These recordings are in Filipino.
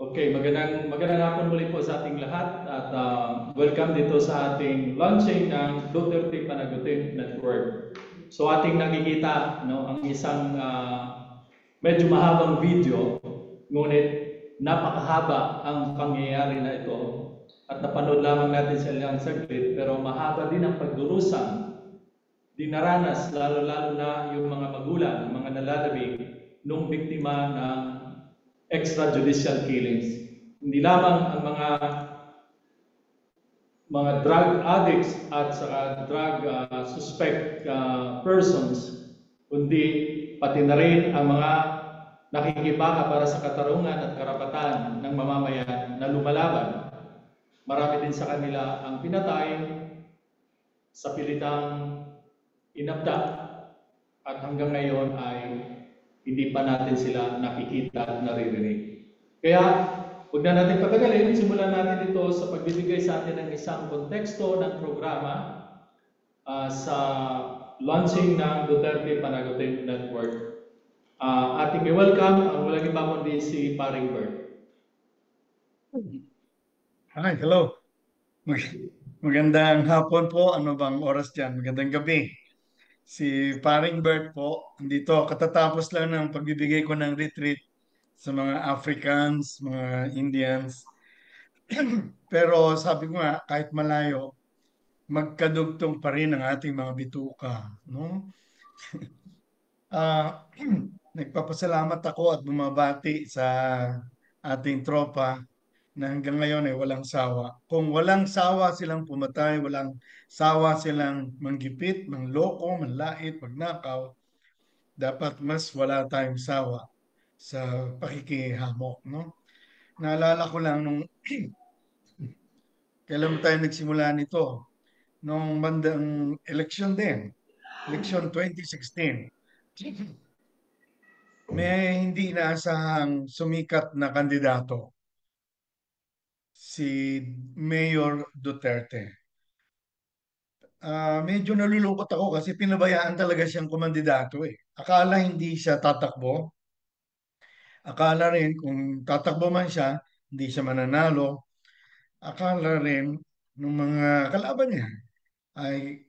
Okay, magandang hapon muli po sa ating lahat at welcome dito sa ating launching ng Duterte Panagutin Network. So ating nakikita ang isang medyo mahabang video, ngunit napakahaba ang pangyayari na ito at napanood lamang natin sa ilang saglit pero mahaba din ang pagdurusan dinaranas lalo-lalo na yung mga magulang, mga nalalabing nung biktima ng extrajudicial killings. Hindi lamang ang mga drug addicts at saka drug suspect persons, kundi pati na rin ang mga nakikibaka para sa katarungan at karapatan ng mamamayan na lumalaban. Marami din sa kanila ang pinatay sa pilitang inabda at hanggang ngayon ay hindi pa natin sila nakikita at naririnig. Kaya huwag na natin patagalin, simulan natin ito sa pagbibigay sa atin ng isang konteksto ng programa sa launching ng Duterte Panagutin Network. Ating i-welcome ang walang iba kundi si Paring Bert. Hi, hello. Magandang hapon po. Ano bang oras dyan? Magandang gabi. Si Paring Bert po, dito katatapos lang ng pagbibigay ko ng retreat sa mga Africans, mga Indians. Pero sabi ko nga, kahit malayo, magkadugtong pa rin ang ating mga bituka. No? Ah, nagpapasalamat ako at bumabati sa ating tropa na hanggang ngayon ay walang sawa. Kung walang sawa silang pumatay, walang sawa silang manggipit, mangloko, manlait, magnakaw, dapat mas wala tayong sawa sa pakikihamok, no? Naalala ko lang nung kailan tayo nagsimula nito, nung bandang election din, election 2016. May hindi inaasahang sumikat na kandidato, si Mayor Duterte. Medyo nalulungkot ako kasi pinabayaan talaga siyang kumandidato eh. Akala hindi siya tatakbo. Akala rin kung tatakbo man siya, hindi siya mananalo. Akala rin ng mga kalaban niya ay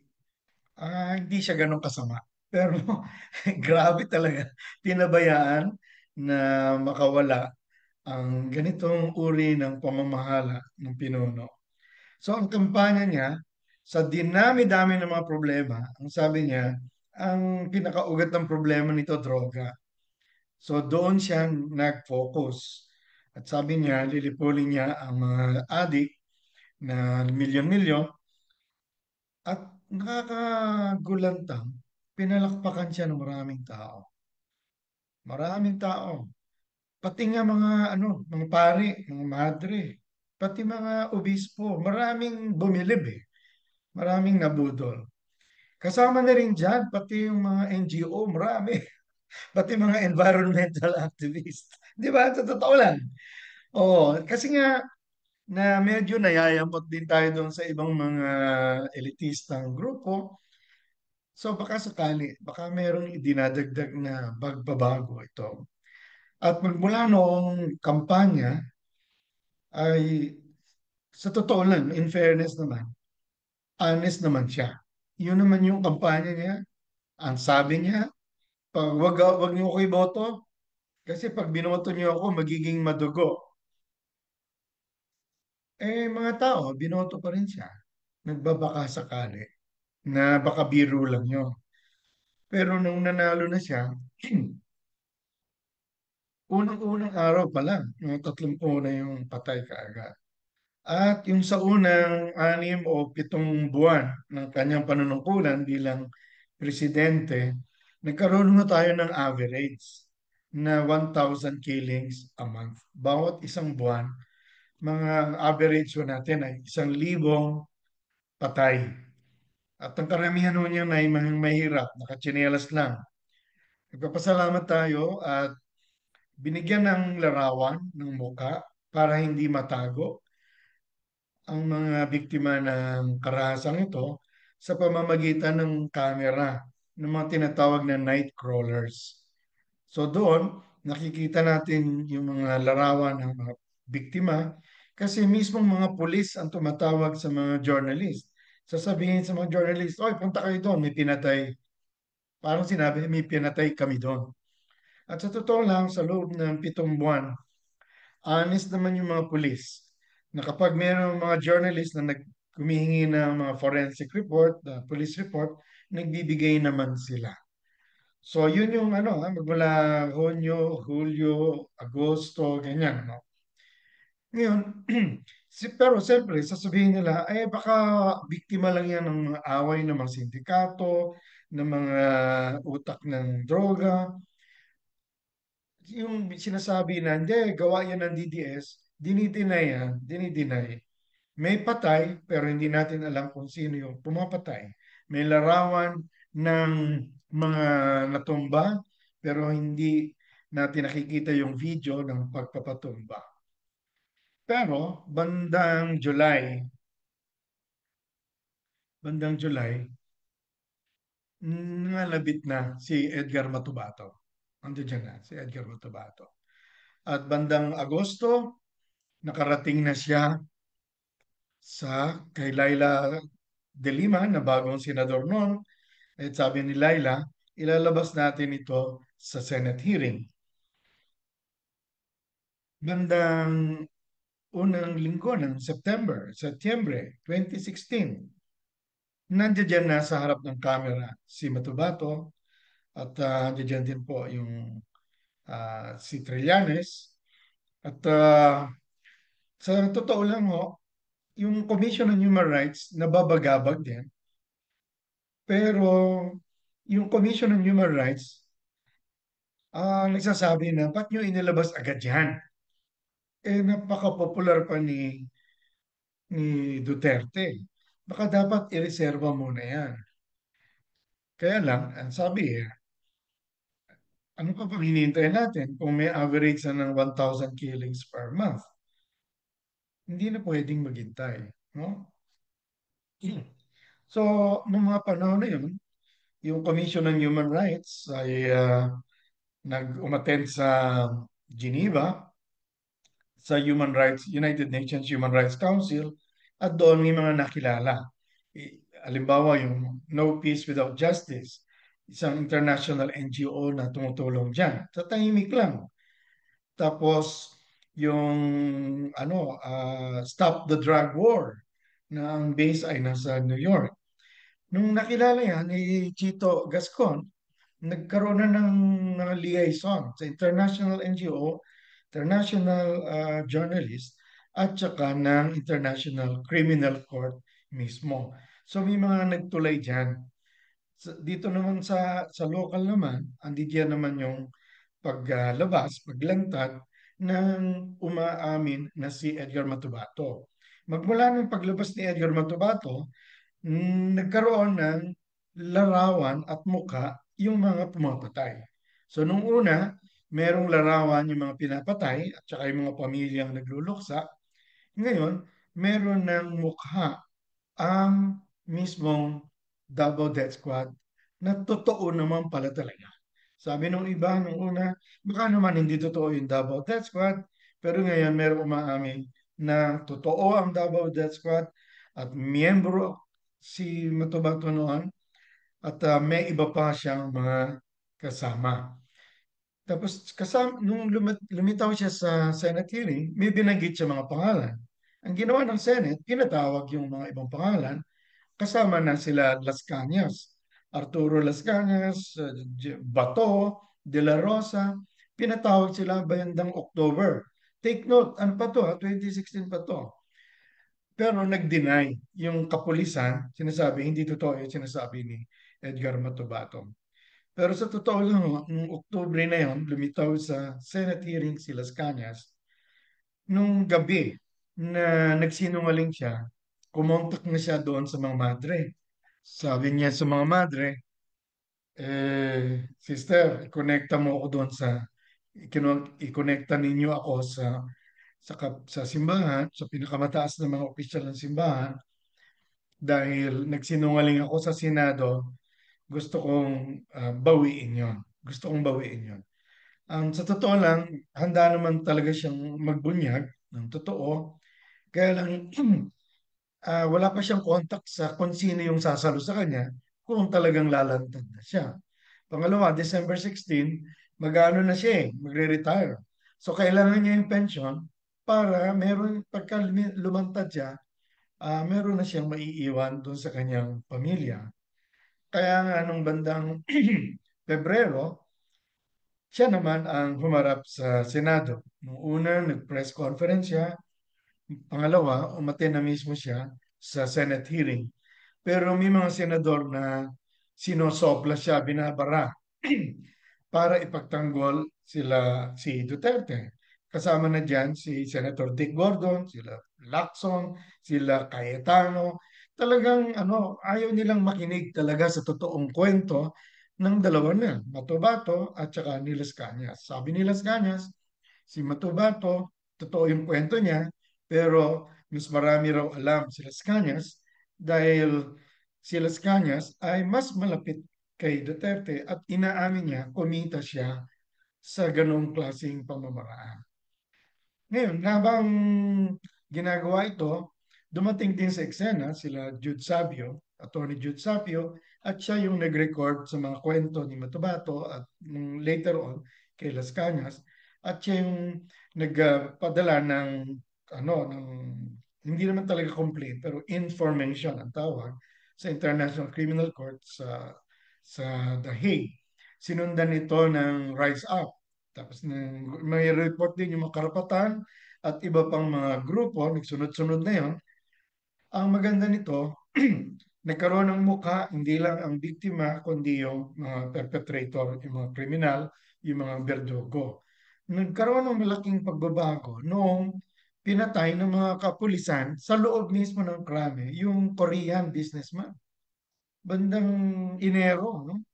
hindi siya ganun kasama. Pero grabe talaga. Pinabayaan na makawala ang ganitong uri ng pamamahala ng pinuno. So ang kampanya niya, sa dinami-dami ng mga problema, ang sabi niya, ang pinakaugat ng problema nito, droga. So doon siya nag-focus. At sabi niya, lilipulin niya ang mga adik na milyon-milyon at nakakagulantang pinalakpakan siya ng maraming tao. Maraming tao. Pati nga mga mga pari, mga madre, pati mga obispo, maraming bumilib eh. Maraming nabudol. Kasama na rin dyan, pati yung mga NGO, marami. Pati mga environmental activists. Di ba? Sa totoo lang. Oo, kasi nga, na medyo nayayamot din tayo doon sa ibang mga elitistang grupo. So baka sakali, baka merong dinadagdag na bagbabago ito. At magmula noong kampanya ay sa totoo lang, in fairness naman, honest naman siya. Yun naman yung kampanya niya. Ang sabi niya, wag niyo ako iboto kasi pag binoto niyo ako, magiging madugo. Mga tao, binoto pa rin siya. Nagbabaka sakali na baka biro lang yun. Pero nung nanalo na siya, unang-unang araw pa lang, yung 30 yung patay kaagad. At yung sa unang 6 o 7 buwan ng kanyang panunungkulan bilang presidente, nagkaroon na tayo ng average na 1,000 killings a month. Bawat isang buwan, mga average po natin ay 1,000 patay. At ang karamihan nun niya ay mga mahirap, nakatsinelas lang. Nagpapasalamat tayo at binigyan ng larawan ng muka para hindi matago ang mga biktima ng karahasang ito sa pamamagitan ng camera ng mga tinatawag na night crawlers. So doon, nakikita natin yung mga larawan ng mga biktima kasi mismong mga pulis ang tumatawag sa mga journalist. Sasabihin sa mga journalist, oy, punta kayo doon, may pinatay. Parang sinabi, may pinatay kami doon. At sa totoo lang, sa loob ng 7 buwan, honest naman yung mga pulis na kapag mayroong mga journalist na humihingi ng mga forensic report, police report, nagbibigay naman sila. So yun yung ano, magmula Hunyo, Hulyo, Agosto, ganyan, no? Ngayon, pero siyempre, sasabihin nila, eh baka biktima lang yan ng mga away ng mga sindikato, ng mga utak ng droga. Yung sinasabi na, hindi, gawa yan ng DDS, dinideny yan, dinideny. May patay, pero hindi natin alam kung sino yung pumapatay. May larawan ng mga natumba, pero hindi natin nakikita yung video ng pagpapatumba. Pero bandang July, nalabit na si Edgar Matubato. Andiyan dyan na, si Edgar Matubato. At bandang Agosto, nakarating na siya kay Laila de Lima na bagong senador noon. At sabi ni Laila, ilalabas natin ito sa Senate hearing. Bandang unang linggo ng Setyembre 2016, nandiyan na sa harap ng camera si Matubato at nandiyan din po yung si Trillanes. At sa totoo lang ho, yung Commission on Human Rights nababagabag din. Pero yung Commission on Human Rights nagsasabi na, ba't nyo inilabas agad yan? Eh, napaka-popular pa ni Duterte. Baka dapat ireserba muna yan. Kaya lang, ang sabi ano pa bang hinihintay natin kung may average na ng 1,000 killings per month? Hindi na pwedeng maghintay. No? So, noong mga panahon na yun, yung Commission on Human Rights ay nag-umattend sa Geneva sa United Nations Human Rights Council at doon may mga nakilala. Halimbawa, yung No Peace Without Justice, isang international NGO na tumutulong dyan. Sa tahimik lang. Tapos, yung Stop the Drug War na ang base ay nasa New York. Nung nakilala yan ni Chito Gascon, nagkaroon na ng mga liaison sa international NGO, international journalist, at saka ng International Criminal Court mismo. So may mga nagtulay dyan. Dito naman sa local naman, andi diyan naman yung paglabas, paglantad ng umaamin na si Edgar Matubato. Magmula ng paglabas ni Edgar Matubato, nagkaroon ng larawan at muka yung mga pumapatay. So nung una, merong larawan yung mga pinapatay at saka yung mga pamilyang nagluluksa. Ngayon, meron ng mukha ang mismong Davao Death Squad na totoo naman pala talaga. Sabi nung iba nung una, baka naman hindi totoo yung Davao Death Squad, pero ngayon meron umaamin na totoo ang Davao Death Squad at miyembro si Matubato noon at may iba pa siyang mga kasama. Tapos nung lumitaw siya sa Senate hearing, may binanggit siya mga pangalan. Ang ginawa ng Senate, pinatawag yung mga ibang pangalan, kasama na sila Las Cañas, Arturo Las Cañas, Bato, De La Rosa, pinatawag sila bayandang October. Take note, ano pa to 2016 pa to. Pero nag-deny yung kapulisan, sinasabi, hindi totoo yung sinasabi ni Edgar Matubato. Pero sa totoo lang, noong Oktubre na yon, lumitaw sa Senate hearing si Las Cañas, nung gabi na nagsinungaling siya, kumontak na siya doon sa mga madre. Sabi niya sa mga madre, sister, i-connecta mo ako doon i-connecta ninyo ako sa simbahan, sa pinakamataas na mga opisyal ng simbahan, dahil nagsinungaling ako sa Senado, gusto kong bawiin yon. Gusto kong bawiin yon. Sa totoo lang, handa naman talaga siyang magbunyag ng totoo. Kaya lang, wala pa siyang contact sa kung sino yung sasalo sa kanya kung talagang lalantad na siya. Pangalawa, December 16, mag-ano na siya magre-retire. So kailangan niya yung pension para meron, pagka lumantad siya, meron na siyang maiiwan doon sa kanyang pamilya. Kaya nga nung bandang Pebrero, siya naman ang humarap sa Senado. Nung una, nag-press conference siya. Pangalawa, umaten na mismo siya sa Senate hearing. Pero may mga senador na sinosopla siya, binabara para ipagtanggol si Duterte. Kasama na dyan si Senator Dick Gordon, sila Lacson, sila Cayetano. Talagang ayaw nilang makinig talaga sa totoong kwento ng dalawa na, Matubato at saka ni Las Cañas. Sabi ni Las Cañas, si Matubato, totoo yung kwento niya, pero mas marami raw alam si Las Cañas dahil si Las Cañas ay mas malapit kay Duterte at inaamin niya kumita siya sa ganong klaseng pamamaraan. Ngayon, habang ginagawa ito, dumating din sa eksena sila Jude Sabio, Attorney Jude Sabio, at siya yung nag-record sa mga kwento ni Matubato at later on kay Las Cañas, at siya yung nagpadala ng ng hindi naman talaga complaint pero information ang tawag sa International Criminal Court sa The Hague. Sinundan ito ng Rise Up. Tapos may report din yung mga karapatan at iba pang mga grupo, nagsunod-sunod na yon. Ang maganda nito, nagkaroon ng mukha, hindi lang ang biktima, kundi yung mga perpetrator, yung mga kriminal, yung mga berdugo. Nagkaroon ng malaking pagbabago noong pinatay ng mga kapulisan sa loob mismo ng krame, yung Korean businessman. Bandang Enero, no?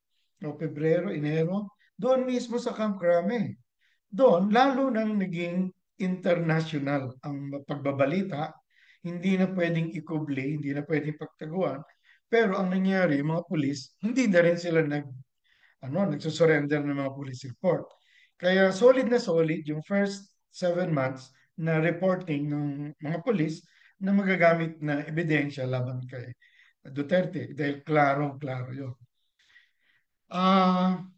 O Pebrero, Enero, doon mismo sa Camp Crame. Doon, lalo nang naging international ang pagbabalita, hindi na pwedeng ikubli, hindi na pwedeng pagtaguan. Pero ang nangyari, mga pulis, hindi na rin sila nagsusurrender ng mga police report. Kaya solid yung first 7 months na reporting ng mga pulis na magagamit na ebidensya laban kay Duterte dahil klarong-klaro yun.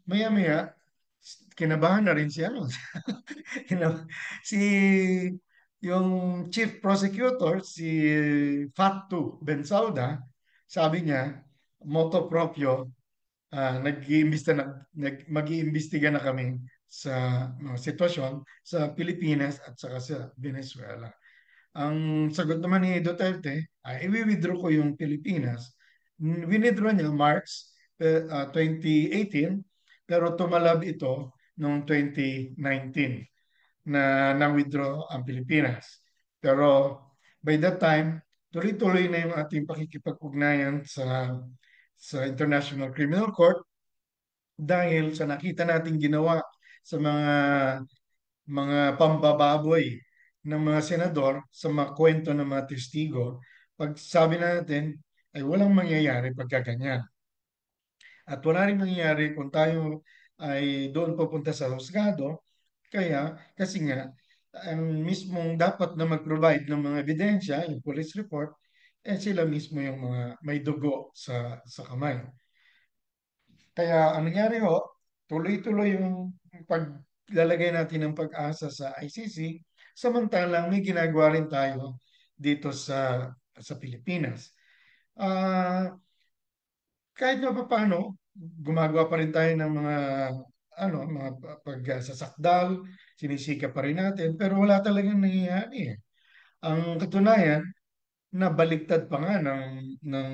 Maya-maya, kinabahan na rin siya. Si yung chief prosecutor, si Fatu Bensauda, sabi niya, moto proprio, mag-iimbestiga na kami sa sitwasyon sa Pilipinas at saka sa Venezuela. Ang sagot naman ni Duterte, i-withdraw ko yung Pilipinas. Withdraw niya March 2018, pero tumalab ito noong 2019 na na-withdraw ang Pilipinas. Pero by that time, tuloy-tuloy na yung ating pakikipag-ugnayan sa International Criminal Court dahil sa nakita nating ginawa sa mga pambababoy ng mga senador sa mga kwento ng mga testigo, pag sabi natin ay walang mangyayari pagka ganyan. At wala rin mangyayari kung tayo ay doon pupunta sa husgado, kasi nga, ang mismong dapat na mag-provide ng mga ebidensya, yung police report, sila mismo yung mga may dugo sa kamay. Kaya ang nangyari ho, tuloy-tuloy yung paglalagay natin ng pag-asa sa ICC, samantalang may ginagawa rin tayo dito sa Pilipinas. Kahit na paano, gumagawa pa rin tayo ng mga pagsasakdal, sinisika pa rin natin, pero wala talagang nangyayari. Ang katunayan, nabaliktad pa nga ng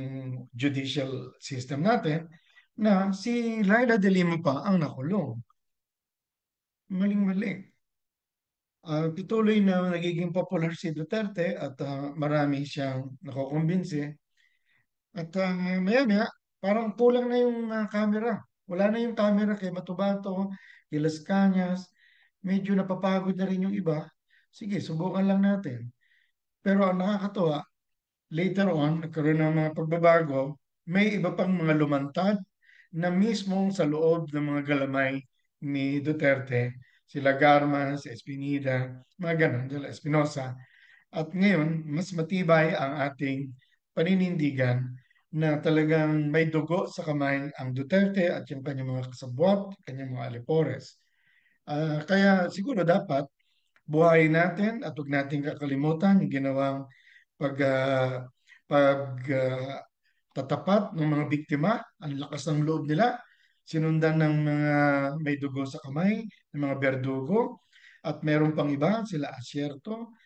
judicial system natin na si Laila de Lima pa ang nakulong. Maling-mali. Patuloy na nagiging popular si Duterte at marami siyang nakukumbinsi. At maya-maya, parang kulang na yung camera. Wala na yung camera kay Matubato, kay Las Cañas. Medyo napapagod na rin yung iba. Sige, subukan lang natin. Pero ang nakakatuwa, later on, nagkaroon ng mga pagbabago, may iba pang mga lumantad na mismong sa loob ng mga galamay ni Duterte sila Garma, si Espinida, mga ganun, sila Espinosa. At ngayon, mas matibay ang ating paninindigan na talagang may dugo sa kamay ang Duterte at yung kanyang mga kasabwat, kanyang mga alipores. Kaya siguro dapat buhayin natin at huwag natin kakalimutan yung ginawang pag, tatapat ng mga biktima, ang lakas ng loob nila, sinundan ng mga may dugo sa kamay, ng mga berdugo, at meron pang iba, sila Asierto.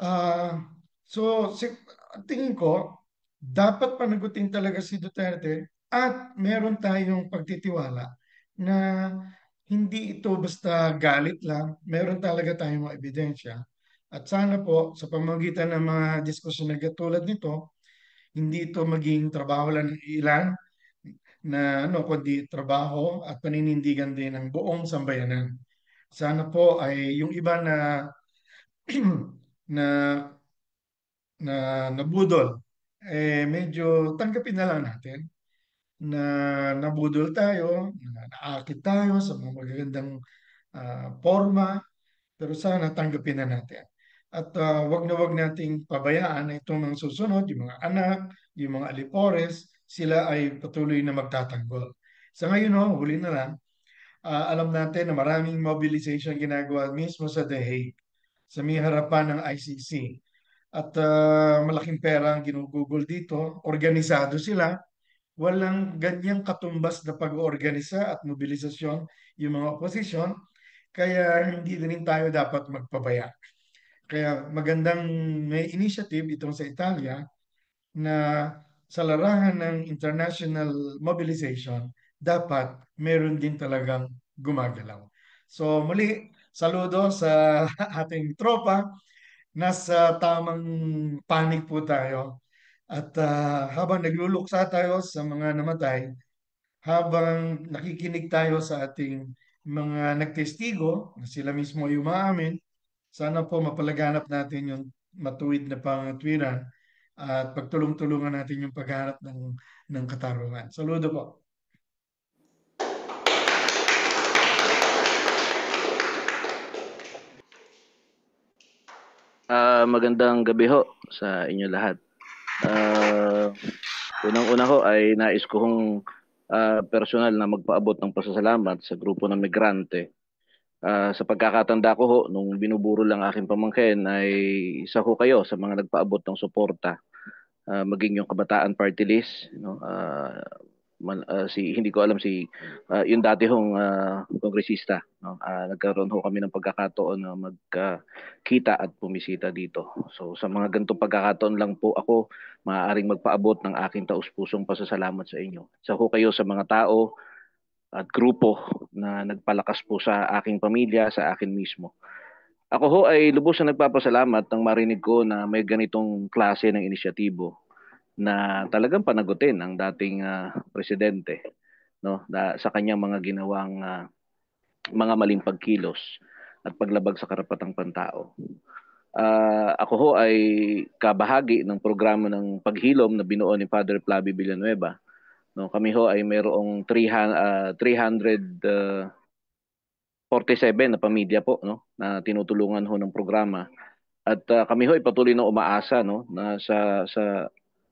Ah, ang tingin ko, dapat panagutin talaga si Duterte at meron tayong pagtitiwala na hindi ito basta galit lang, meron talaga tayong mga ebidensya. At sana po, sa pamamagitan ng mga diskusyon na katulad nito, hindi ito maging trabaho lang ng ilan na ano, kundi trabaho at paninindigan din ng buong sambayanan. Sana po ay yung iba na na na nabudol, medyo tanggapin na lang natin na nabudol tayo, na naakit tayo sa mga magagandang forma, pero sana tanggapin na natin. At wag na wag nating pabayaan na itong mga susunod, yung mga anak, yung mga alipores, sila ay patuloy na magtatanggol. Sa ngayon, huli na lang, alam natin na maraming mobilization ginagawa mismo sa The Hague, sa may harapan ng ICC. At malaking pera ang ginugugol dito. Organisado sila. Walang ganyang katumbas na pag-oorganisa at mobilisasyon yung mga oposisyon. Kaya hindi rin tayo dapat magpabaya. Kaya magandang may initiative itong sa Italia na sa larangan ng international mobilization, dapat meron din talagang gumagalaw. So muli, saludo sa ating tropa. Nasa tamang panig po tayo. At habang nagluluksa tayo sa mga namatay, habang nakikinig tayo sa ating mga nagtestigo, na sila mismo ay umaamin, sana po mapalaganap natin yung matuwid na pangatwiran at pagtulong-tulungan natin yung pagharap ng katarungan. Saludo po. Magandang gabi ho sa inyo lahat. Ah, Unang-una ho ay nais ko hong personal na magpaabot ng pasasalamat sa grupo ng migrante. Sa pagkakatanda ko ho, nung binuburo lang aking pamangkin ay isa ho kayo sa mga nagpaabot ng suporta, maging yung Kabataan Party List, no? Hindi ko alam si yung dati hong kongresista, no? Nagkaroon ho kami ng pagkakataon na magkita at pumisita dito. So sa mga ganitong pagkakataon lang po ako maaaring magpaabot ng aking taus-pusong pasasalamat sa inyo. Sa ho kayo sa mga tao at grupo na nagpalakas po sa aking pamilya, sa akin mismo. Ako ho ay lubos na nagpapasalamat nang marinig ko na may ganitong klase ng inisyatibo na talagang panagutin ang dating presidente, no, sa kanyang mga ginawang mga maling pagkilos at paglabag sa karapatang pantao. Ako ho ay kabahagi ng programa ng paghilom na binuo ni Father Flavio Villanueva. No, kami ho ay mayroong 347 na pamilya po, no, na tinutulungan ho ng programa. At kami ho ay patuloy na umaasa, no, na sa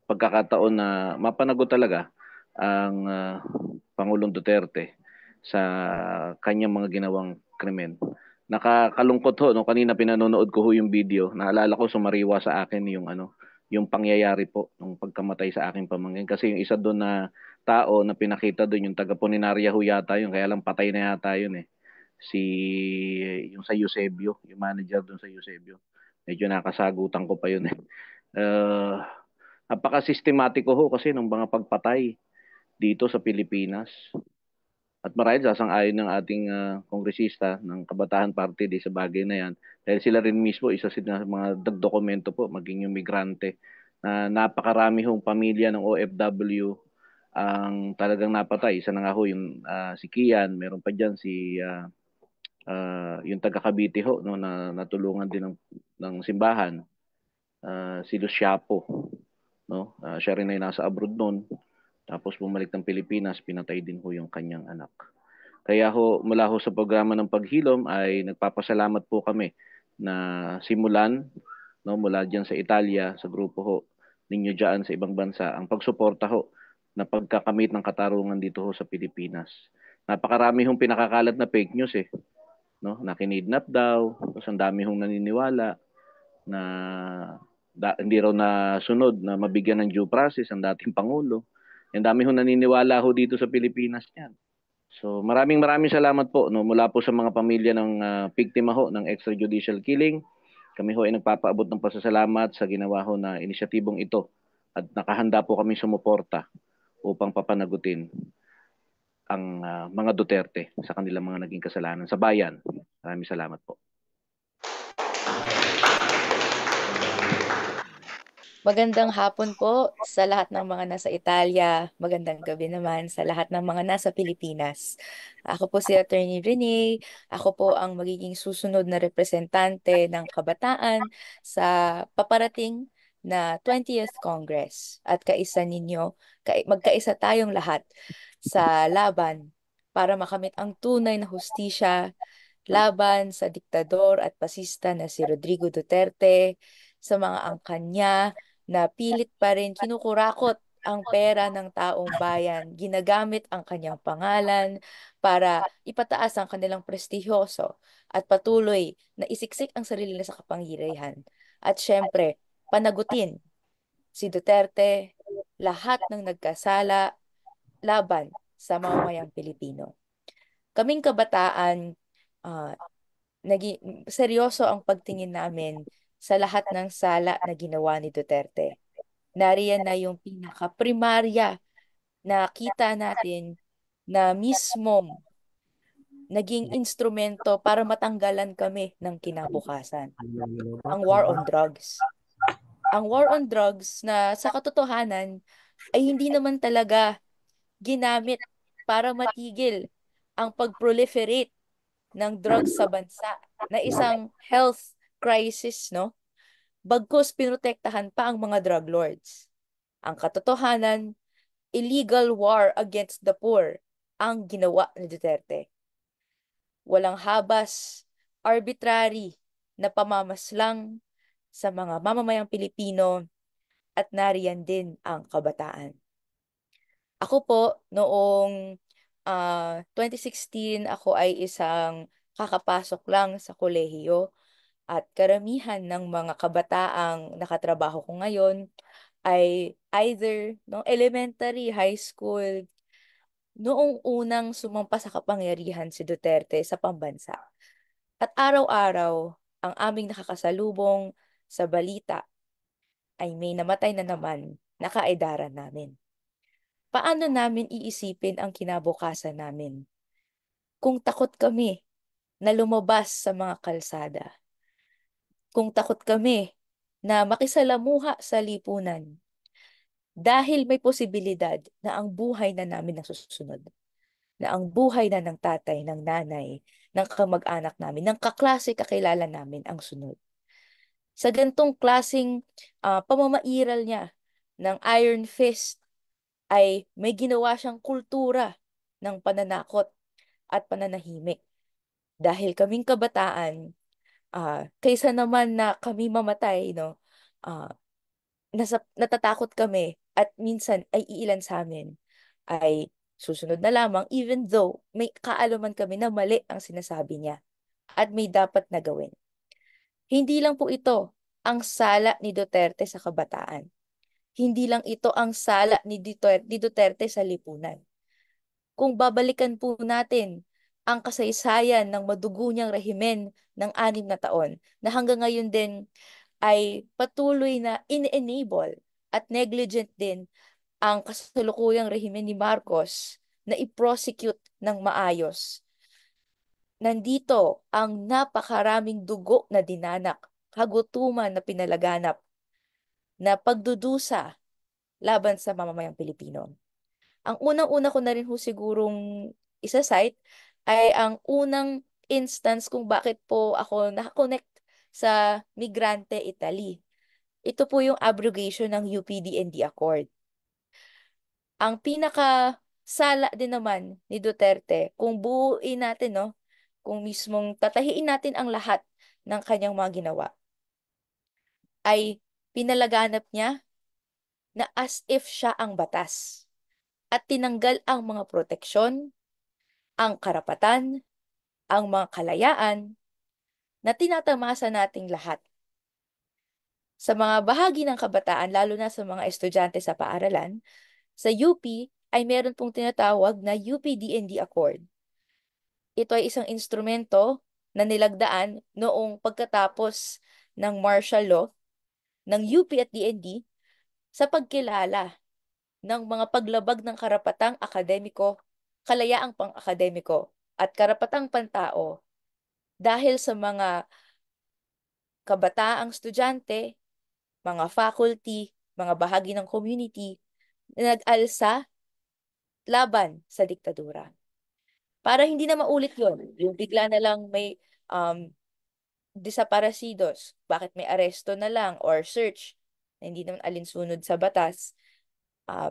pagkakataon na mapanagot talaga ang Pangulong Duterte sa kanyang mga ginawang krimen. Nakakalungkot ho, no, kanina pinanonood ko ho yung video. Naalala ko sumariwa sa akin yung pangyayari po ng pagkamatay sa aking pamangkin kasi yung isa doon na tao na pinakita doon yung taga Puninaria ho yata yun, kaya lang patay na yata yun eh. Si yung sa Eusebio, yung manager doon sa Eusebio. Medyo nakasagutan ko pa yun eh. Uh, Napaka-sistematiko ho kasi ng mga pagpatay dito sa Pilipinas. At marahil sasang-ayon ng ating kongresista ng Kabataan Party di sa bagay na yan. Dahil sila rin mismo, isa sila sa mga dokumento po, maging yung migrante, na napakarami hong pamilya ng OFW ang talagang napatay. Isa na nga ho yung si Kian, meron pa dyan si yung taga Cavite ho, no, na natulungan din ng simbahan, si Luciapo. No? Siya rin ay nasa abroad noon. Tapos bumalik ng Pilipinas, pinatay din ho yung kanyang anak. Kaya ho, mula ho sa programa ng paghilom ay nagpapasalamat po kami na simulan, no, mula diyan sa Italia, sa grupo ho ninyo diyan sa ibang bansa, ang pagsuporta ho na pagkakamit ng katarungan dito ho sa Pilipinas. Napakarami hong pinakakalat na fake news eh, no? Na kinidnap daw, tapos ang dami hong naniniwala na hindi raw na sunod na mabigyan ng due process ang dating pangulo. Ang dami hong naniniwala ho dito sa Pilipinas niyan. So maraming maraming salamat po, no, mula po sa mga pamilya ng biktima ho ng extrajudicial killing. Kami ho ay nagpapaabot ng pasasalamat sa ginawa ho na inisyatibong ito at nakahanda po kami sumuporta upang papanagutin ang mga Duterte sa kanilang mga naging kasalanan sa bayan. Maraming salamat po. Magandang hapon po sa lahat ng mga nasa Italia. Magandang gabi naman sa lahat ng mga nasa Pilipinas. Ako po si Attorney Rene. Ako po ang magiging susunod na representante ng kabataan sa paparating na 20th Congress. At magkaisa tayong lahat sa laban para makamit ang tunay na hustisya laban sa diktador at pasista na si Rodrigo Duterte, sa mga angkan niya na pilit pa rin kinukurakot ang pera ng taong bayan. Ginagamit ang kanyang pangalan para ipataas ang kanilang prestihyoso at patuloy na isiksik ang sarili nila sa kapangyarihan. At syempre, panagutin si Duterte, lahat ng nagkasala laban sa mamamayang Pilipino. Kaming kabataan, ah, seryoso ang pagtingin namin sa lahat ng sala na ginawa ni Duterte. Nariyan na yung pinaka-primarya na kita natin na mismong naging instrumento para matanggalan kami ng kinabukasan. Ang war on drugs. Ang war on drugs na sa katotohanan ay hindi naman talaga ginamit para matigil ang pag-proliferate ng drugs sa bansa na isang health crisis, no? Bagkus pinotektahan pa ang mga drug lords. Ang katotohanan, illegal war against the poor ang ginawa ni Duterte. Walang habas, arbitrary na pamamaslang sa mga mamamayang Pilipino at nariyan din ang kabataan. Ako po, noong 2016, ako ay isang kakapasok lang sa kolehiyo at karamihan ng mga kabataang nakatrabaho ko ngayon ay either no, elementary, high school, noong unang sumampa sa kapangyarihan si Duterte sa pambansa. At araw-araw, ang aming nakakasalubong sa balita ay may namatay na naman na kaedaran namin. Paano namin iisipin ang kinabukasan namin kung takot kami na lumabas sa mga kalsada? Kung takot kami na makisalamuha sa lipunan dahil may posibilidad na ang buhay na namin ang susunod, na ang buhay na ng tatay, ng nanay, ng kamag-anak namin, ng kaklase, kakilala namin ang sunod. Sa gantong klasing pamamairal niya ng Iron Fist ay may ginawa siyang kultura ng pananakot at pananahimik. Dahil kaming kabataan, kaysa naman na kami mamatay, no, natatakot kami at minsan ay iilan sa amin ay susunod na lamang even though may kaalaman kami na mali ang sinasabi niya at may dapat na gawin. Hindi lang po ito ang sala ni Duterte sa kabataan. Hindi lang ito ang sala ni Duterte sa lipunan. Kung babalikan po natin ang kasaysayan ng madugo niyang rehimen ng 6 na taon na hanggang ngayon din ay patuloy na in-enable at negligent din ang kasalukuyang rehimen ni Marcos na i-prosecute ng maayos. Nandito ang napakaraming dugo na dinanak, kagutuman na pinalaganap, na pagdudusa laban sa mamamayang Pilipino. Ang unang-una ko na rin ho sigurong isa-cite ay ang unang instance kung bakit po ako nakakonect sa Migrante Italy. Ito po yung abrogation ng UPD&D Accord. Ang pinaka Sala din naman ni Duterte kung buuin natin, no? Kung mismong tatahiin natin ang lahat ng kanyang mga ginawa, ay pinalaganap niya na as if siya ang batas at tinanggal ang mga proteksyon, ang karapatan, ang mga kalayaan na tinatamasa nating lahat. Sa mga bahagi ng kabataan, lalo na sa mga estudyante sa paaralan, sa UP ay meron pong tinatawag na UP-DND Accord. Ito ay isang instrumento na nilagdaan noong pagkatapos ng martial law ng UP at DND sa pagkilala ng mga paglabag ng karapatang akademiko, kalayaang pang-akademiko, at karapatang pantao dahil sa mga kabataang estudyante, mga faculty, mga bahagi ng community na nag-alsa laban sa diktadura. Para hindi na maulit yon, yung bigla na lang may um, desaparecidos, bakit may aresto na lang or search na hindi naman alinsunod sa batas,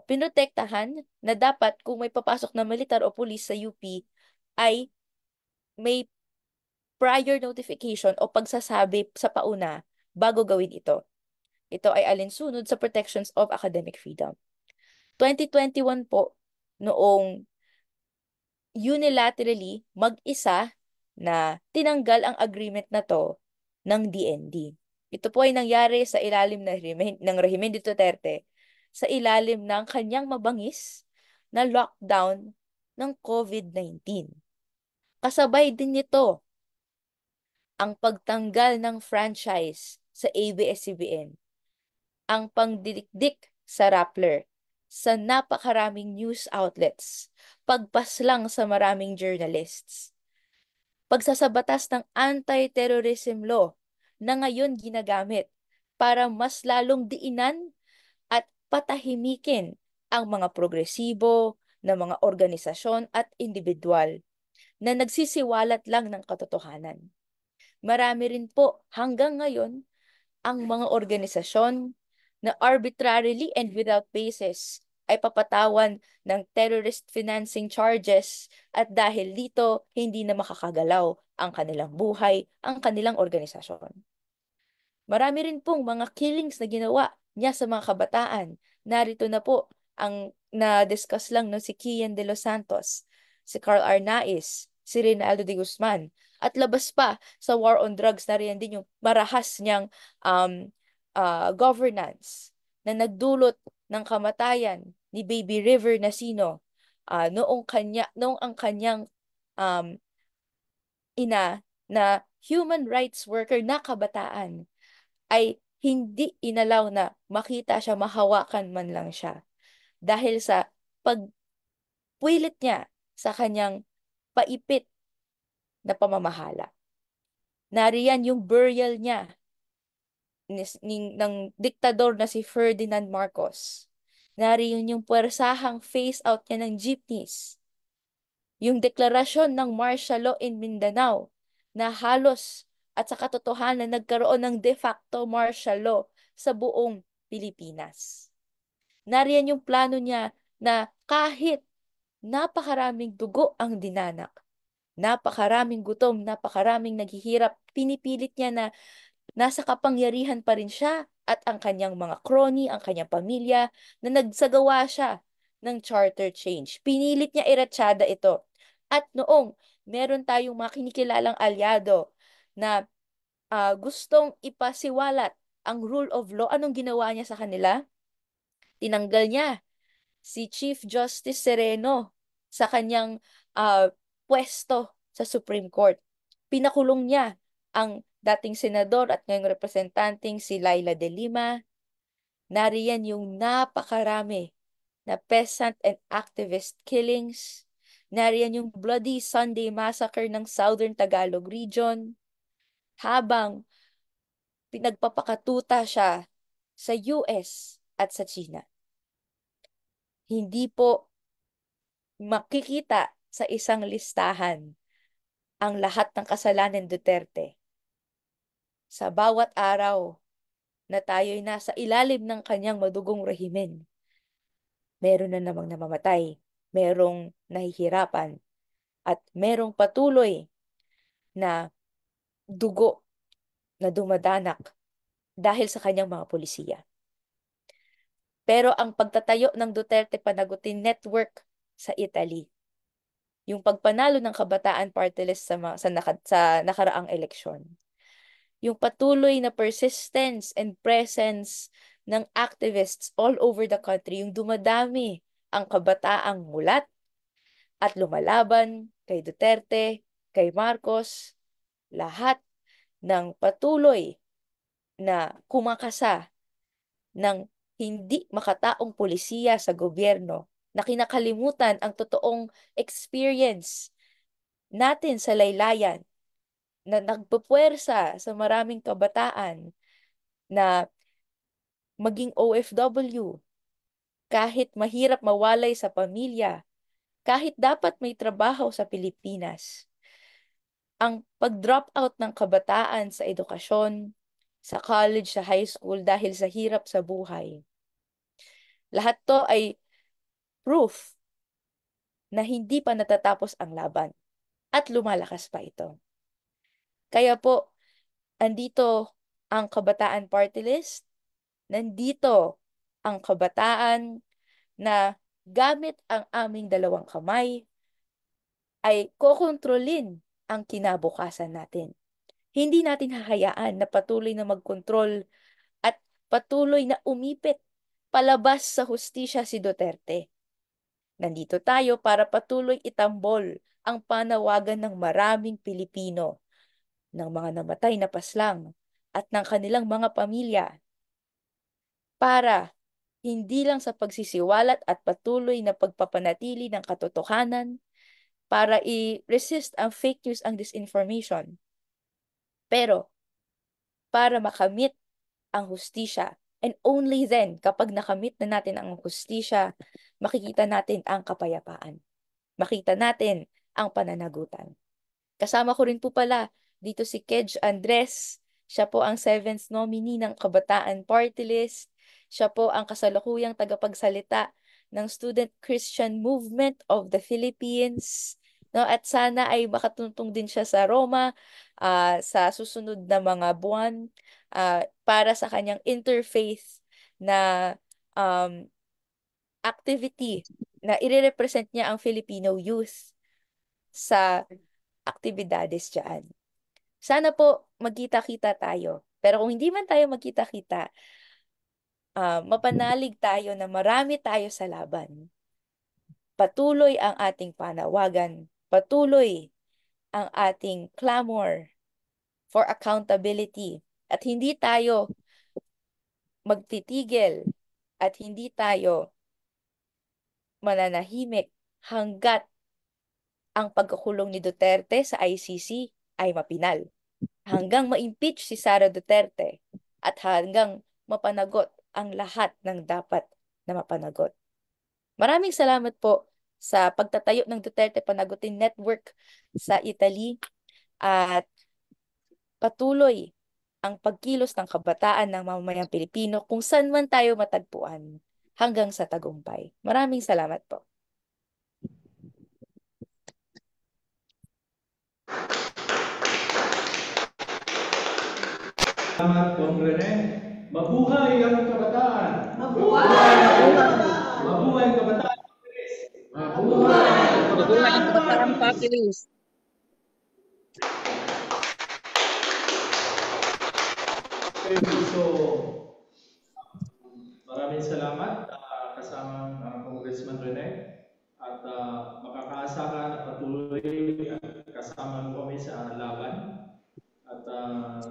pinotektahan na dapat kung may papasok na militar o pulis sa UP ay may prior notification o pagsasabi sa pauna bago gawin ito. Ito ay alinsunod sa protections of academic freedom. 2021 po, noong unilaterally mag-isa na tinanggal ang agreement na to ng DND. Ito po ay nangyari sa ilalim ng rehimen ni Duterte sa ilalim ng kanyang mabangis na lockdown ng COVID-19. Kasabay din nito ang pagtanggal ng franchise sa ABS-CBN, ang pangdidikdik sa Rappler, sa napakaraming news outlets, pagpaslang sa maraming journalists, pagsasabatas ng anti-terrorism law na ngayon ginagamit para mas lalong diinan at patahimikin ang mga progresibo na mga organisasyon at individual na nagsisiwalat lang ng katotohanan. Marami rin po hanggang ngayon ang mga organisasyon na arbitrarily and without basis ay papatawan ng terrorist financing charges at dahil dito hindi na makakagalaw ang kanilang buhay, ang kanilang organisasyon. Marami rin pong mga killings na ginawa niya sa mga kabataan. Narito na po ang na-discuss lang no, si Kian de los Santos, si Carl Arnaiz, si Rinaldo de Guzman. At labas pa sa war on drugs na rin din yung marahas niyang governance na nagdulot ng kamatayan ni Baby River Nasino noong ang kanyang um, ina na human rights worker na kabataan ay hindi inalaw na makita siya, mahawakan man lang siya. Dahil sa pagpuilit niya sa kanyang paipit na pamamahala. Nariyan yung burial niya ng diktador na si Ferdinand Marcos. Nariyan yung puwersahang face out niya ng jeepneys. Yung deklarasyon ng martial law in Mindanao na halos at sa katotohanan nagkaroon ng de facto martial law sa buong Pilipinas. Nariyan yung plano niya na kahit napakaraming dugo ang dinanak, napakaraming gutom, napakaraming naghihirap, pinipilit niya na nasa kapangyarihan pa rin siya at ang kanyang mga crony, ang kanyang pamilya, na nagsagawa siya ng charter change. Pinilit niya iratsyada ito. At noong meron tayong mga kinikilalang alyado na gustong ipasiwalat ang rule of law, anong ginawa niya sa kanila? Tinanggal niya si Chief Justice Sereno sa kanyang pwesto sa Supreme Court. Pinakulong niya ang dating senador at ngayong representanteng si Laila de Lima. Nariyan yung napakarami na peasant and activist killings. Nariyan yung Bloody Sunday Massacre ng Southern Tagalog Region. Habang pinagpapakatuta siya sa US at sa China. Hindi po makikita sa isang listahan ang lahat ng kasalanan Duterte. Sa bawat araw na tayo'y nasa ilalim ng kanyang madugong rehimen, meron na namang namamatay, merong nahihirapan, at merong patuloy na dugo na dumadanak dahil sa kanyang mga polisiya. Pero ang pagtatayo ng Duterte Panagutin Network sa Italy, yung pagpanalo ng Kabataan Party List sa nakaraang eleksyon, yung patuloy na persistence and presence ng activists all over the country, yung dumadami ang kabataang mulat at lumalaban kay Duterte, kay Marcos, lahat ng patuloy na kumakasa ng hindi makataong polisiya sa gobyerno, na kinakalimutan ang totoong experience natin sa laylayan, na nagpupuwersa sa maraming kabataan na maging OFW, kahit mahirap mawalay sa pamilya, kahit dapat may trabaho sa Pilipinas. Ang pag-drop out ng kabataan sa edukasyon, sa college, sa high school dahil sa hirap sa buhay. Lahat to ay proof na hindi pa natatapos ang laban at lumalakas pa ito. Kaya po, andito ang Kabataan Party List, nandito ang kabataan na gamit ang aming dalawang kamay ay kokontrolin ang kinabukasan natin. Hindi natin hahayaan na patuloy na magkontrol at patuloy na umipit palabas sa hustisya si Duterte. Nandito tayo para patuloy itambol ang panawagan ng maraming Pilipino, ng mga namatay na paslang at ng kanilang mga pamilya, para hindi lang sa pagsisiwalat at patuloy na pagpapanatili ng katotohanan, para i-resist ang fake news, ang disinformation, pero para makamit ang hustisya. And only then, kapag nakamit na natin ang hustisya, makikita natin ang kapayapaan. Makita natin ang pananagutan. Kasama ko rin po pala dito si Kedge Andres. Siya po ang 7th nominee ng Kabataan Party List. Siya po ang kasalukuyang tagapagsalita ng Student Christian Movement of the Philippines. No, at sana ay makatuntong din siya sa Roma sa susunod na mga buwan para sa kanyang interfaith na activity, na ire-represent niya ang Filipino youth sa aktibidades dyan. Sana po magkita-kita tayo. Pero kung hindi man tayo magkita-kita, mapanalig tayo na marami tayo sa laban. Patuloy ang ating panawagan. Patuloy ang ating clamor for accountability. At hindi tayo magtitigil at hindi tayo mananahimik hanggat ang pagkakulong ni Duterte sa ICC ay mapinal. Hanggang ma-impeach si Sara Duterte at hanggang mapanagot ang lahat ng dapat na mapanagot. Maraming salamat po sa pagtatayo ng Duterte Panagutin Network sa Italy at patuloy ang pagkilos ng kabataan ng mamamayang Pilipino kung saan man tayo matagpuan hanggang sa tagumpay. Maraming salamat po. Salamat, Kong Rene. Mabuhay ang kabataan! Mabuhay ang kabataan! Mabuhay ang kabataan! Mabuhay ang Mabuhay ang Kabataan Party List. So, maraming salamat kasamang Congressman Rene, at makakaasa ka na patuloy kasama mo kami sa laban. At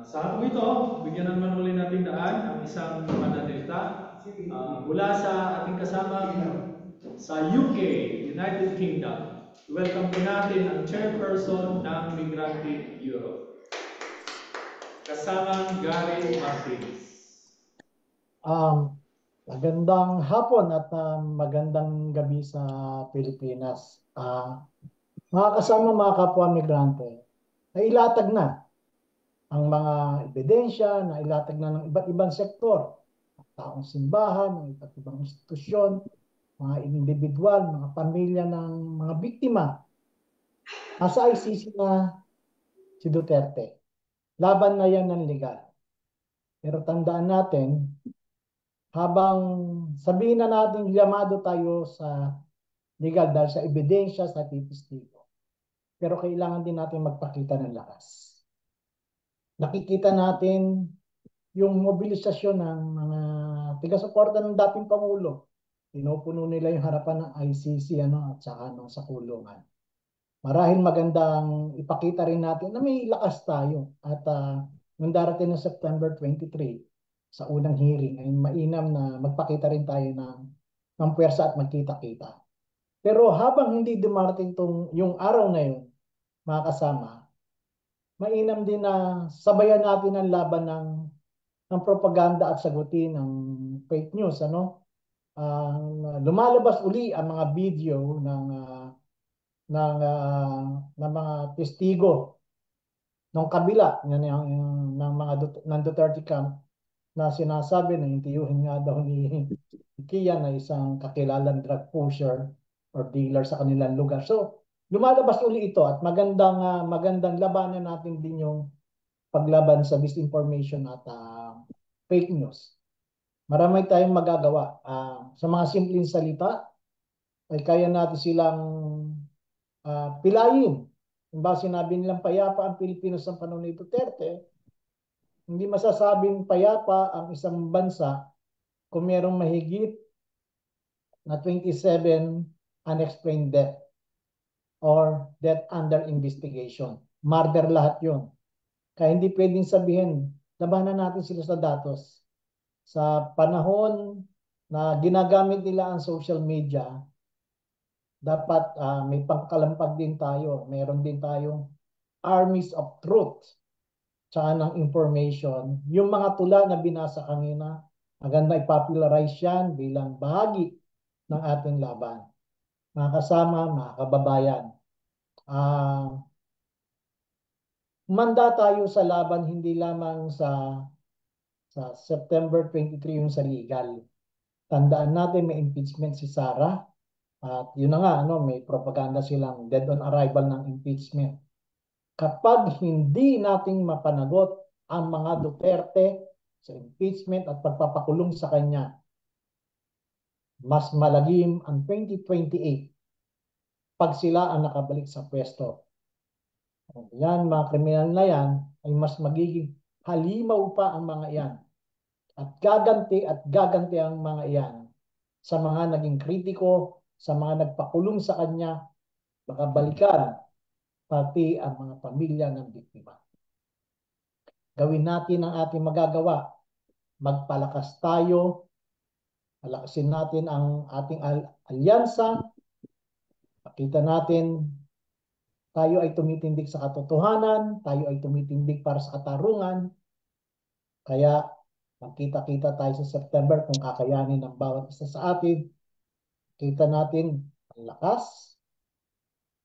sa hapong ito, bigyan naman ulit natin daan ang isang pananalita mula sa ating kasama sa UK, United Kingdom. Welcome po natin ang chairperson ng Migrante Europe, kasamang Gary Martinez. Magandang hapon at magandang gabi sa Pilipinas. Mga kasama, mga kapwa migrante, nailatag na ang mga ebidensya, nailatag na ng iba't ibang sektor, taong simbahan, ng iba't ibang institusyon, mga individual, mga pamilya ng mga biktima, nasa ICC na si Duterte. Laban na yan ng legal. Pero tandaan natin, habang sabihin na natin llamado tayo sa legal dahil sa ebidensya, sa testigo, pero kailangan din natin magpakita ng lakas. Nakikita natin yung mobilisasyon ng mga taga-suporta ng dating Pangulo. Pinupuno nila yung harapan ng ICC at saka sa kulungan. Marahil magandang ipakita rin natin na may lakas tayo. At nung darating ng September 23, sa unang hearing, ay mainam na magpakita rin tayo ng puwersa at magkita-kita. Pero habang hindi dumarating yung araw na yun, mga kasama, mainam din na sabayan natin ang laban ng propaganda at sagutin ng fake news. Lumalabas uli ang mga video ng mga testigo ng kabila ng mga ng Duterte camp na sinasabi na intiyuhin nga daw ni Kian na isang kakilalang drug pusher or dealer sa kanilang lugar. So, lumalabas uli ito at magandang labanan natin din yung paglaban sa disinformation at fake news. Marami tayong magagawa. Sa mga simpleng salita, ay kaya natin silang pilayin. Kung ba sinabi nilang payapa ang Pilipinas sa panahon ni Duterte, hindi masasabing payapa ang isang bansa kung merong mahigit na 27 unexplained death or death under investigation. Murder lahat yun. Kaya hindi pwedeng sabihin, labanan natin sila sa datos. Sa panahon na ginagamit nila ang social media, dapat may pangkalampag din tayo. Meron din tayong armies of truth tsaka ng information. Yung mga tula na binasa kanina, maganda i-popularize yan bilang bahagi ng ating laban. Mga kasama, mga kababayan, manda tayo sa laban hindi lamang sa September 23 yung sa legal. Tandaan natin may impeachment si Sara at yun na nga, may propaganda silang dead on arrival ng impeachment. Kapag hindi nating mapanagot ang mga Duterte sa impeachment at pagpapakulong sa kanya, mas malagim ang 2028 pag sila ang nakabalik sa pwesto. Yan, mga kriminal na yan, ay mas magiging halimaw pa ang mga yan. At gaganti ang mga yan sa mga naging kritiko, sa mga nagpakulong sa kanya, baka balikan pati ang mga pamilya ng biktima. Gawin natin ang ating magagawa. Magpalakas tayo, palakasin natin ang ating alyansa, pakita natin tayo ay tumitindig sa katotohanan, tayo ay tumitindig para sa katarungan. Kaya magkita-kita tayo sa September kung kakayanin ng bawat isa sa atin. Kita natin ang lakas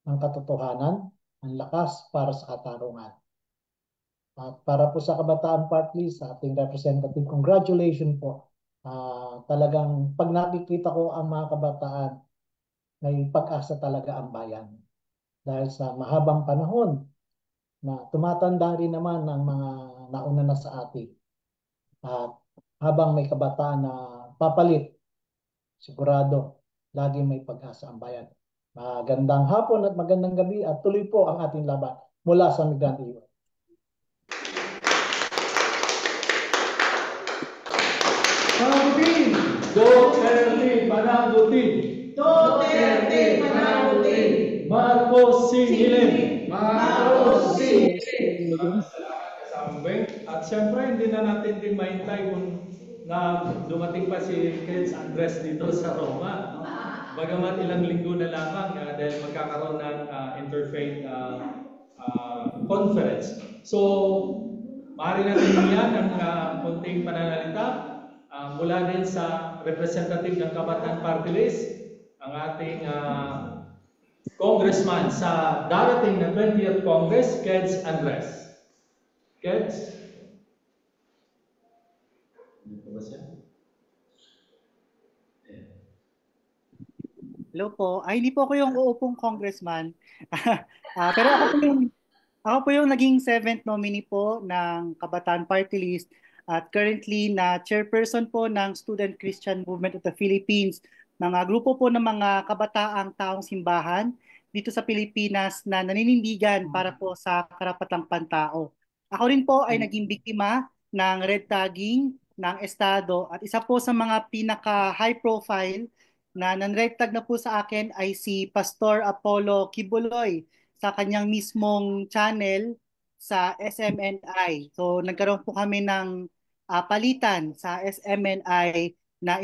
ng katotohanan, ang lakas para sa katarungan. At para po sa Kabataan Party, sa ating representative, congratulations po. Talagang pag nakikita ko ang mga kabataan, may pag-asa talaga ang bayan. Dahil sa mahabang panahon na tumatanda rin naman ng mga nauna na sa atin. At habang may kabataan na papalit, sigurado, lagi may pag-asa ang bayan. Magandang hapon at magandang gabi at tuloy po ang ating laban mula sa Migrante Youth. Panagutin! Duterte Panagutin! Duterte Panagutin! Marcos Singilin! Marcos Singilin! Salamat kasama Beng. At siyempre, hindi na natin din mahintay kung na dumating pa si Keds Andres dito sa Roma. Bagamat ilang linggo na lamang dahil magkakaroon ng interfaith conference. So, maaari natin yan ang konting pananalita mula din sa representative ng Kabataan Party List, ang ating congressman sa darating na 20th Congress, Keds Andres. Keds? Dito ba siya? Hello po. Ay, hindi po ako yung uupong congressman. Pero ako po yung naging seventh nominee po ng Kabataan Party List at currently na chairperson po ng Student Christian Movement of the Philippines, mga grupo po ng mga kabataang taong simbahan dito sa Pilipinas na naninindigan para po sa karapatang pantao. Ako rin po ay naging biktima ng red tagging ng Estado at isa po sa mga pinaka high profile na nan-red tag na po sa akin ay si Pastor Apollo Kibuloy sa kanyang mismong channel sa SMNI. So nagkaroon po kami ng palitan sa SMNI na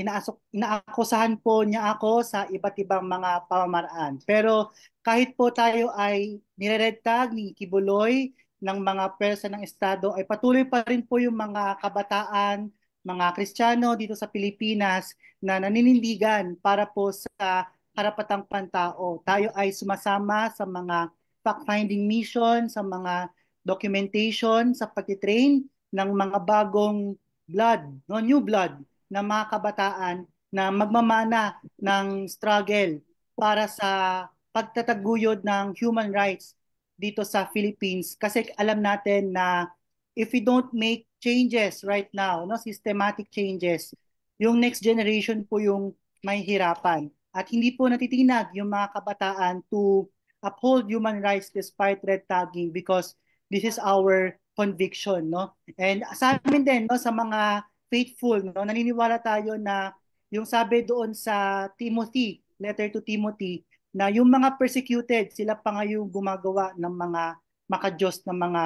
inaakusahan po niya ako sa iba't ibang mga pamamaraan. Pero kahit po tayo ay nire-red tag ni Kibuloy ng mga pwersa ng Estado, ay patuloy pa rin po yung mga kabataan, mga Kristiyano dito sa Pilipinas na naninindigan para po sa karapatang pantao. Tayo ay sumasama sa mga fact-finding mission, sa mga documentation, sa pag-train ng mga bagong blood, no, new blood na mga kabataan na magmamana ng struggle para sa pagtataguyod ng human rights dito sa Philippines. Kasi alam natin na if we don't make changes right now, no, systematic changes, yung next generation po yung may hirapan. At hindi po natitinag yung mga kabataan to uphold human rights despite red tagging because this is our conviction, no? And sa amin din, no, sa mga faithful, no, naniniwala tayo na yung sabi doon sa Timothy, letter to Timothy, na yung mga persecuted, sila pa nga yung gumagawa ng mga makadiyos na mga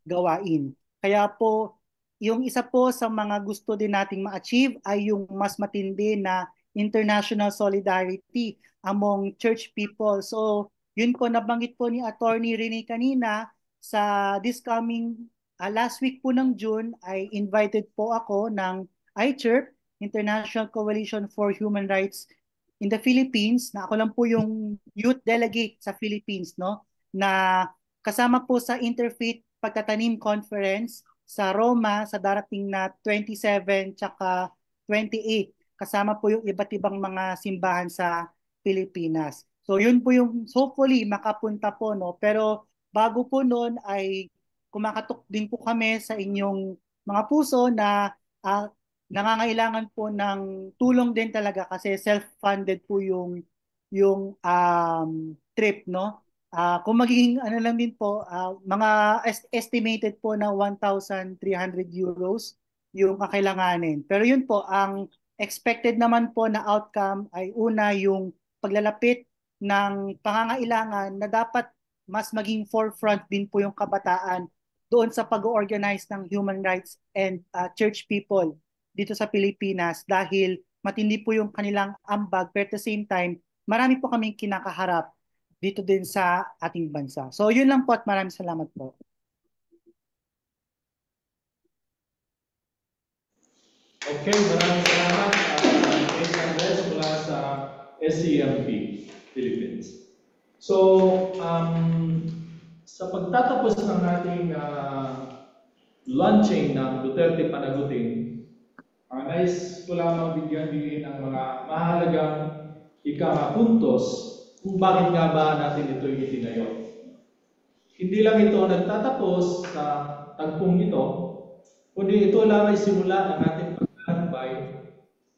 gawain. Kaya po, yung isa po sa mga gusto din nating ma-achieve ay yung mas matindi na international solidarity among church people. So, yun po nabanggit po ni Attorney Rene kanina sa this coming last week po ng June ay invited po ako ng ICHIRP, International Coalition for Human Rights in the Philippines, na ako lang po yung youth delegate sa Philippines, no, na kasama po sa Interfaith Pagtatanim Conference sa Roma sa darating na 27 tsaka 28. Kasama po yung iba't ibang mga simbahan sa Pilipinas. So yun po yung hopefully makapunta po, no. Pero bago po noon ay kumakatok din po kami sa inyong mga puso na nangangailangan po ng tulong din talaga kasi self-funded po yung trip, no. Kung magiging ano lang din po, mga estimated po na 1,300 euros yung kakailanganin. Pero yun po, ang expected naman po na outcome ay una yung paglalapit ng pangangailangan na dapat mas maging forefront din po yung kabataan doon sa pag-organize ng human rights and church people dito sa Pilipinas dahil matindi po yung kanilang ambag pero at the same time, marami po kaming kinakaharap dito din sa ating bansa. So yun lang po at maraming salamat po. Okay, maraming salamat. Ace Andres mula sa SCMP Philippines. So, sa pagtatapos ng ating launching ng Duterte Panagutin, nais ko lamang bigyan din ng mga mahalagang puntos kung bakit nga ba natin ito itinayo. Hindi lang ito nagtatapos sa tagpong ito, kundi ito lang ay simula ng ating paglalakbay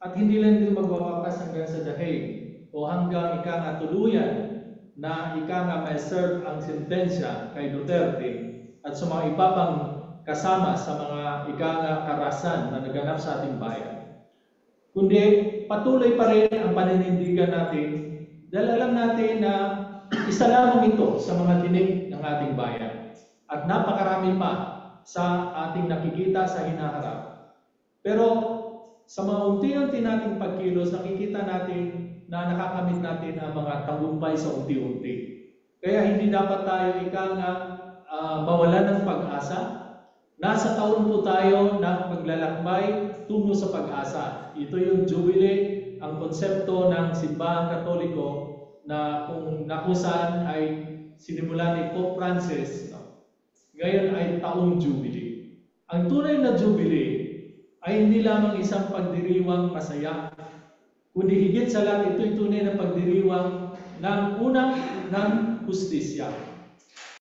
at hindi lang din magwawakas hanggang sa dahig o hanggang tuluyan na may serve ang sentensya kay Duterte at sa mga iba pang kasama sa mga karasan na naganap sa ating bayan. Kundi patuloy pa rin ang paninindigan natin dahil alam natin na isa lamang ito sa mga tinig ng ating bayan at napakarami pa sa ating nakikita sa hinaharap. Pero sa mga unti-unti nating pagkilos, nakikita natin na nakakamit natin ang mga tagumpay sa unti-unti. Kaya hindi dapat tayo mawalan ng pag-asa. Nasa taon po tayo ng paglalakbay tungo sa pag-asa. Ito yung Jubilee, ang konsepto ng Simbahang Katoliko na kung saan ay sinimula ni Pope Francis. Ngayon ay taong Jubilee. Ang tunay na Jubilee ay hindi lamang isang pagdiriwang masaya, kundi higit sa lahat ito'y tunay na pagdiriwang ng unang ng hustisya.